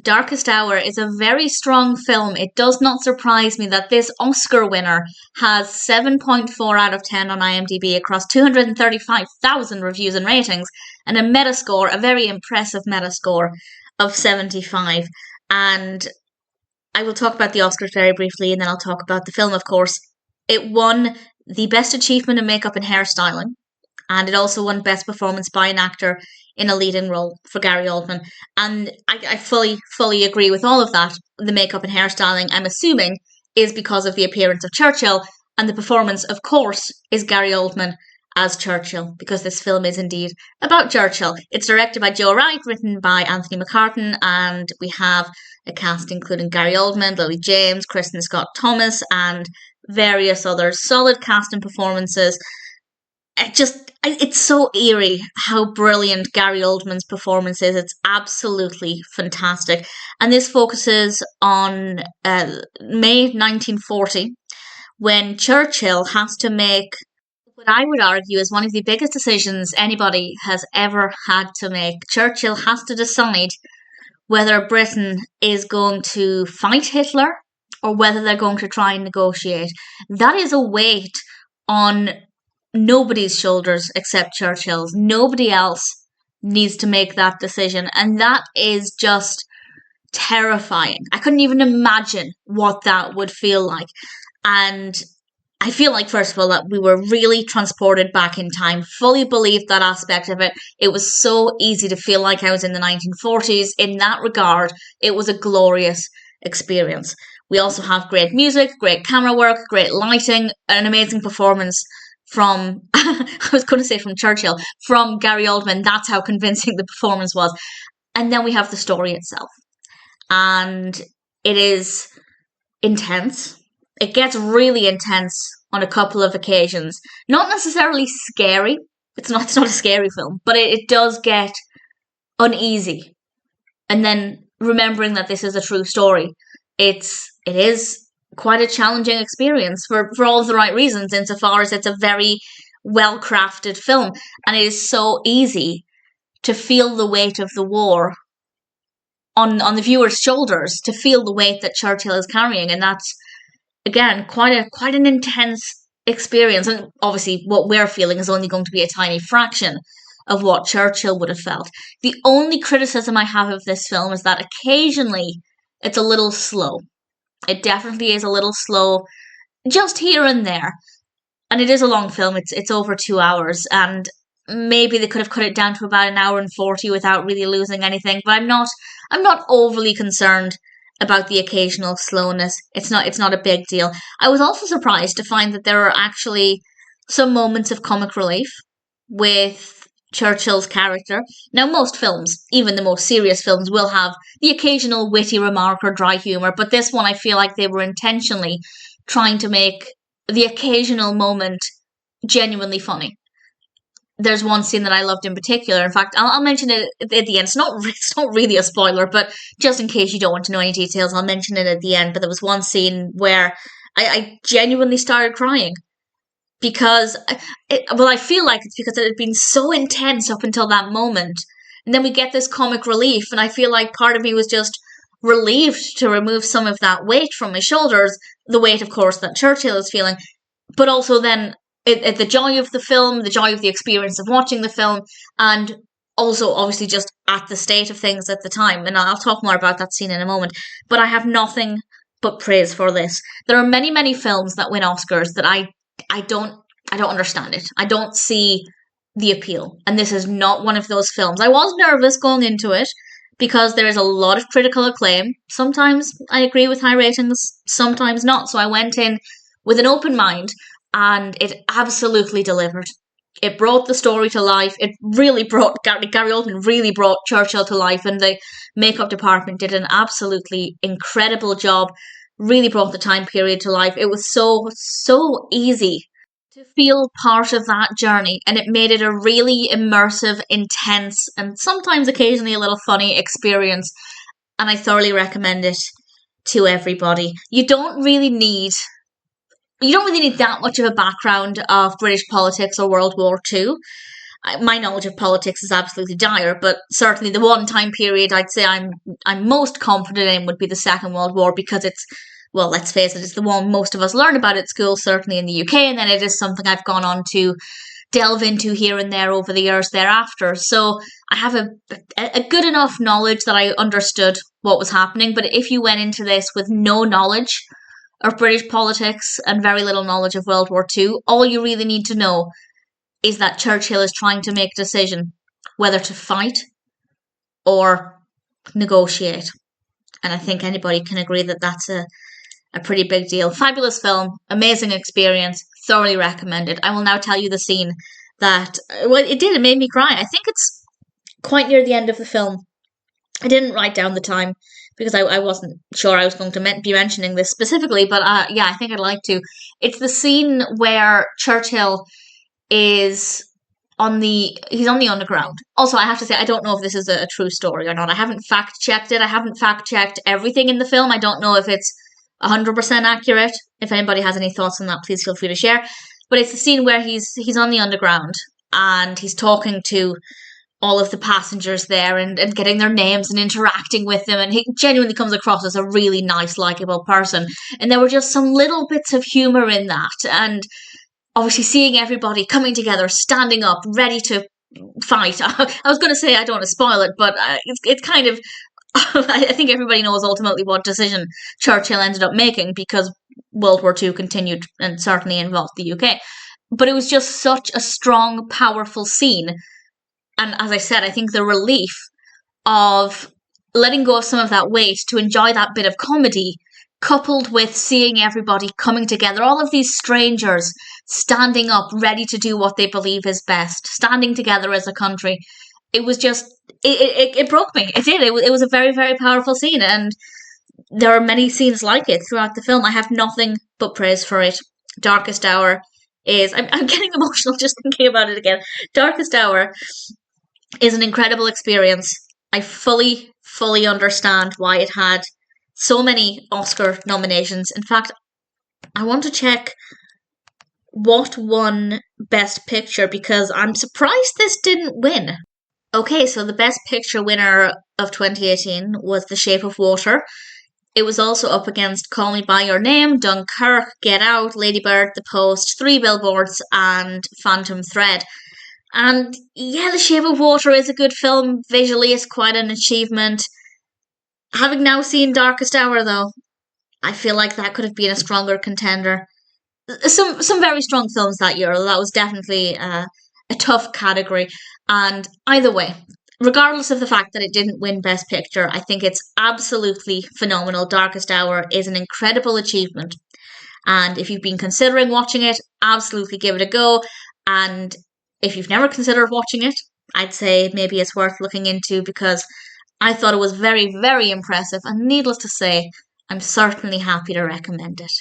Darkest Hour is a very strong film. It does not surprise me that this Oscar winner has 7.4 out of 10 on IMDb across 235,000 reviews and ratings, and a Metascore, a very impressive Metascore of 75. And I will talk about the Oscars very briefly, and then I'll talk about the film, of course. It won the Best Achievement in Makeup and Hairstyling, and it also won Best Performance by an Actor in a Leading Role for Gary Oldman. And I fully agree with all of that. The makeup and hairstyling, I'm assuming, is because of the appearance of Churchill, and the performance, of course, is Gary Oldman as Churchill, because this film is indeed about Churchill. It's directed by Joe Wright, written by Anthony McCartan, and we have a cast including Gary Oldman, Lily James, Kristin Scott Thomas, and various others. Solid cast and performances. It's so eerie how brilliant Gary Oldman's performance is. It's absolutely fantastic. And this focuses on May 1940, when Churchill has to make what I would argue is one of the biggest decisions anybody has ever had to make. Churchill has to decide whether Britain is going to fight Hitler or whether they're going to try and negotiate. That is a weight on nobody's shoulders except Churchill's. Nobody else needs to make that decision, and that is just terrifying. I couldn't even imagine what that would feel like. And I feel like, first of all, that we were really transported back in time. Fully believed that aspect of it. It was so easy to feel like I was in the 1940s. In that regard, it was a glorious experience. We also have great music, great camera work, great lighting, an amazing performance from, I was going to say from Churchill, from Gary Oldman. That's how convincing the performance was. And then we have the story itself. And it is intense. It gets really intense on a couple of occasions. Not necessarily scary. It's not a scary film, but it does get uneasy. And then remembering that this is a true story, it is quite a challenging experience for all of the right reasons, insofar as it's a very well-crafted film. And it is so easy to feel the weight of the war on the viewer's shoulders, to feel the weight that Churchill is carrying. And that's, again, quite an intense experience. And obviously what we're feeling is only going to be a tiny fraction of what Churchill would have felt. The only criticism I have of this film is that occasionally it's a little slow. It definitely is a little slow, just here and there. And it is a long film. It's over 2 hours, and maybe they could have cut it down to about 1 hour and 40 without really losing anything. But I'm not overly concerned about the occasional slowness. It's not a big deal. I was also surprised to find that there are actually some moments of comic relief with Churchill's character. Now, most films, even the most serious films, will have the occasional witty remark or dry humour, but this one I feel like they were intentionally trying to make the occasional moment genuinely funny. There's one scene that I loved in particular. In fact, I'll mention it at the end. It's not really a spoiler, but just in case you don't want to know any details, I'll mention it at the end. But there was one scene where I genuinely started crying. Because, I feel like it's because it had been so intense up until that moment. And then we get this comic relief, and I feel like part of me was just relieved to remove some of that weight from my shoulders. The weight, of course, that Churchill is feeling. But also then the joy of the film, the joy of the experience of watching the film, and also obviously just at the state of things at the time. And I'll talk more about that scene in a moment. But I have nothing but praise for this. There are many, many films that win Oscars that I don't understand it. I don't see the appeal. And this is not one of those films. I was nervous going into it because there is a lot of critical acclaim. Sometimes I agree with high ratings, sometimes not. So I went in with an open mind, and it absolutely delivered. It brought the story to life. It really brought, Gary Oldman really brought Churchill to life, and the makeup department did an absolutely incredible job. Really brought the time period to life. It was so easy to feel part of that journey, and it made it a really immersive, intense, and sometimes occasionally a little funny experience. And I thoroughly recommend it to everybody. You don't really need that much of a background of British politics or World War II. My knowledge of politics is absolutely dire, but certainly the one time period I'd say I'm most confident in would be the Second World War, because it's, well, let's face it, it's the one most of us learn about at school, certainly in the UK, and then it is something I've gone on to delve into here and there over the years thereafter. So I have a good enough knowledge that I understood what was happening. But if you went into this with no knowledge of British politics and very little knowledge of World War II, all you really need to know is that Churchill is trying to make a decision whether to fight or negotiate. And I think anybody can agree that that's a pretty big deal. Fabulous film, amazing experience, thoroughly recommended. I will now tell you the scene that, well, it made me cry. I think it's quite near the end of the film. I didn't write down the time because I wasn't sure I was going to be mentioning this specifically, but yeah, I think I'd like to. It's the scene where Churchill is he's on the underground. Also, I have to say, I don't know if this is a true story or not. I haven't fact-checked it. I haven't fact-checked everything in the film. I don't know if it's 100% accurate. If anybody has any thoughts on that, please feel free to share. But it's the scene where he's on the underground and he's talking to all of the passengers there and getting their names and interacting with them, and he genuinely comes across as a really nice, likable person. And there were just some little bits of humour in that, and obviously seeing everybody coming together, standing up, ready to fight. I was going to say I don't want to spoil it, but it's kind of, I think everybody knows ultimately what decision Churchill ended up making, because World War II continued and certainly involved the UK. But it was just such a strong, powerful scene. And as I said, I think the relief of letting go of some of that weight to enjoy that bit of comedy, coupled with seeing everybody coming together, all of these strangers standing up, ready to do what they believe is best, standing together as a country. It was just, it broke me. It did. It was a very, very powerful scene. And there are many scenes like it throughout the film. I have nothing but praise for it. Darkest Hour is, I'm getting emotional just thinking about it again. Darkest Hour is an incredible experience. I fully understand why it had so many Oscar nominations. In fact, I want to check what won Best Picture, because I'm surprised this didn't win. Okay, so the Best Picture winner of 2018 was The Shape of Water. It was also up against Call Me By Your Name, Dunkirk, Get Out, Lady Bird, The Post, Three Billboards, and Phantom Thread. And yeah, The Shape of Water is a good film. Visually, it's quite an achievement. Having now seen Darkest Hour, though, I feel like that could have been a stronger contender. Some very strong films that year. That was definitely a tough category. And either way, regardless of the fact that it didn't win Best Picture, I think it's absolutely phenomenal. Darkest Hour is an incredible achievement. And if you've been considering watching it, absolutely give it a go. And if you've never considered watching it, I'd say maybe it's worth looking into, because I thought it was very, very impressive. And needless to say, I'm certainly happy to recommend it.